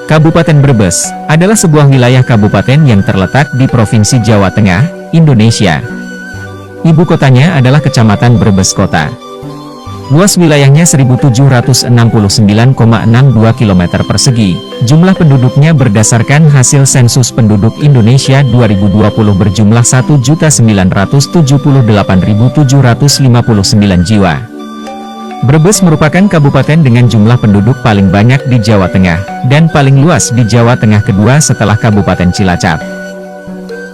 Kabupaten Brebes adalah sebuah wilayah kabupaten yang terletak di Provinsi Jawa Tengah, Indonesia. Ibu kotanya adalah Kecamatan Brebes Kota. Luas wilayahnya 1769,62 km persegi. Jumlah penduduknya berdasarkan hasil sensus penduduk Indonesia 2020 berjumlah 1.978.759 jiwa. Brebes merupakan kabupaten dengan jumlah penduduk paling banyak di Jawa Tengah, dan paling luas di Jawa Tengah kedua setelah Kabupaten Cilacap.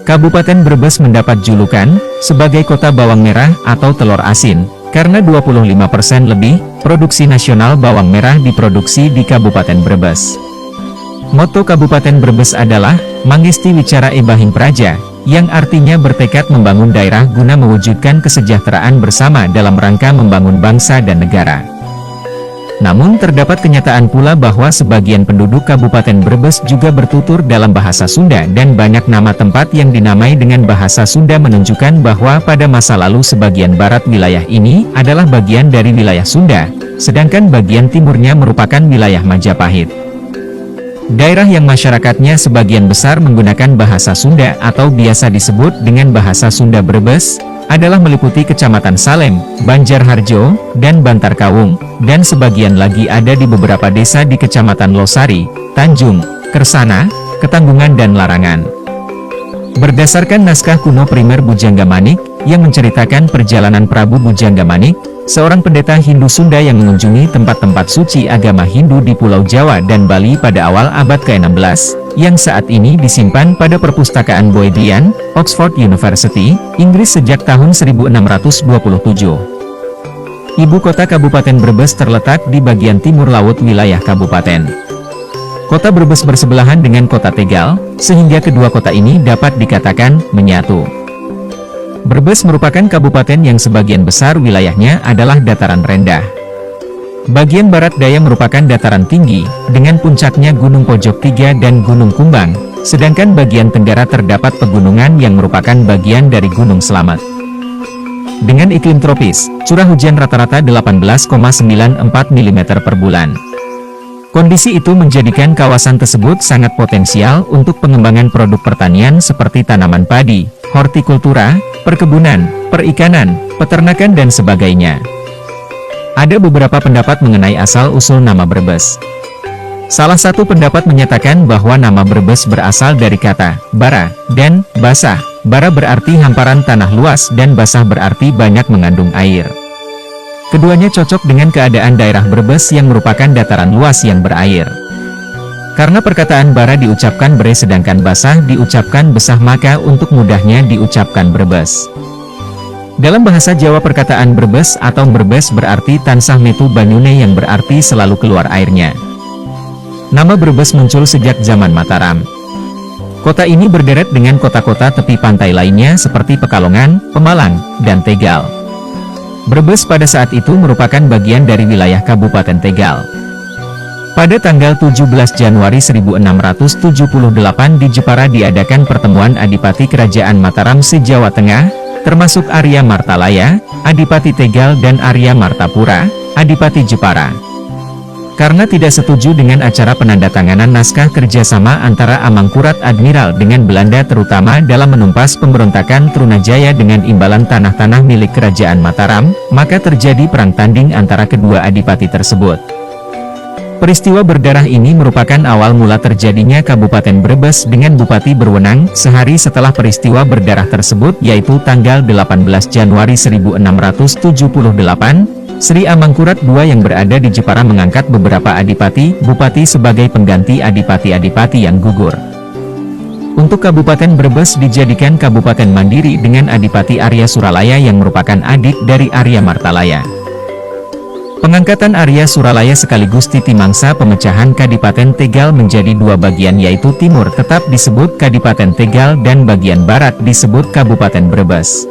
Kabupaten Brebes mendapat julukan sebagai kota bawang merah atau telur asin, karena 25% lebih produksi nasional bawang merah diproduksi di Kabupaten Brebes. Moto Kabupaten Brebes adalah, Mangesti Wicara Ebahing Praja, yang artinya bertekad membangun daerah guna mewujudkan kesejahteraan bersama dalam rangka membangun bangsa dan negara. Namun terdapat kenyataan pula bahwa sebagian penduduk Kabupaten Brebes juga bertutur dalam bahasa Sunda dan banyak nama tempat yang dinamai dengan bahasa Sunda menunjukkan bahwa pada masa lalu sebagian barat wilayah ini adalah bagian dari wilayah Sunda, sedangkan bagian timurnya merupakan wilayah Majapahit. Daerah yang masyarakatnya sebagian besar menggunakan bahasa Sunda atau biasa disebut dengan bahasa Sunda Brebes, adalah meliputi Kecamatan Salem, Banjarharjo, dan Bantar Kawung, dan sebagian lagi ada di beberapa desa di Kecamatan Losari, Tanjung, Kersana, Ketanggungan dan Larangan. Berdasarkan naskah kuno primer Bujangga Manik, yang menceritakan perjalanan Prabu Bujangga Manik, seorang pendeta Hindu Sunda yang mengunjungi tempat-tempat suci agama Hindu di Pulau Jawa dan Bali pada awal abad ke-16, yang saat ini disimpan pada Perpustakaan Bodleian, Oxford University, Inggris sejak tahun 1627. Ibu kota Kabupaten Brebes terletak di bagian timur laut wilayah kabupaten. Kota Brebes bersebelahan dengan kota Tegal, sehingga kedua kota ini dapat dikatakan menyatu. Brebes merupakan kabupaten yang sebagian besar wilayahnya adalah dataran rendah. Bagian barat daya merupakan dataran tinggi, dengan puncaknya Gunung Pojok Tiga dan Gunung Kumbang, sedangkan bagian tenggara terdapat pegunungan yang merupakan bagian dari Gunung Slamet. Dengan iklim tropis, curah hujan rata-rata 18,94 mm per bulan. Kondisi itu menjadikan kawasan tersebut sangat potensial untuk pengembangan produk pertanian seperti tanaman padi, hortikultura, perkebunan, perikanan, peternakan dan sebagainya. Ada beberapa pendapat mengenai asal-usul nama Brebes. Salah satu pendapat menyatakan bahwa nama Brebes berasal dari kata bara dan basah. Bara berarti hamparan tanah luas dan basah berarti banyak mengandung air. Keduanya cocok dengan keadaan daerah Brebes yang merupakan dataran luas yang berair. Karena perkataan bara diucapkan bere sedangkan basah diucapkan besah maka untuk mudahnya diucapkan Brebes. Dalam bahasa Jawa perkataan Brebes atau Brebes berarti tansah metu banyune yang berarti selalu keluar airnya. Nama Brebes muncul sejak zaman Mataram. Kota ini berderet dengan kota-kota tepi pantai lainnya seperti Pekalongan, Pemalang, dan Tegal. Brebes pada saat itu merupakan bagian dari wilayah Kabupaten Tegal. Pada tanggal 17 Januari 1678 di Jepara diadakan pertemuan Adipati Kerajaan Mataram se-Jawa Tengah, termasuk Arya Martalaya, Adipati Tegal dan Arya Martapura, Adipati Jepara. Karena tidak setuju dengan acara penandatanganan naskah kerjasama antara Amangkurat Admiral dengan Belanda terutama dalam menumpas pemberontakan Trunajaya dengan imbalan tanah-tanah milik Kerajaan Mataram, maka terjadi perang tanding antara kedua adipati tersebut. Peristiwa berdarah ini merupakan awal mula terjadinya Kabupaten Brebes dengan bupati berwenang sehari setelah peristiwa berdarah tersebut yaitu tanggal 18 Januari 1678, Sri Amangkurat II yang berada di Jepara mengangkat beberapa adipati, bupati sebagai pengganti adipati-adipati yang gugur. Untuk Kabupaten Brebes dijadikan kabupaten mandiri dengan Adipati Arya Suralaya yang merupakan adik dari Arya Martalaya. Pengangkatan Arya Suralaya sekaligus titi mangsa pemecahan Kadipaten Tegal menjadi dua bagian yaitu timur tetap disebut Kadipaten Tegal dan bagian barat disebut Kabupaten Brebes.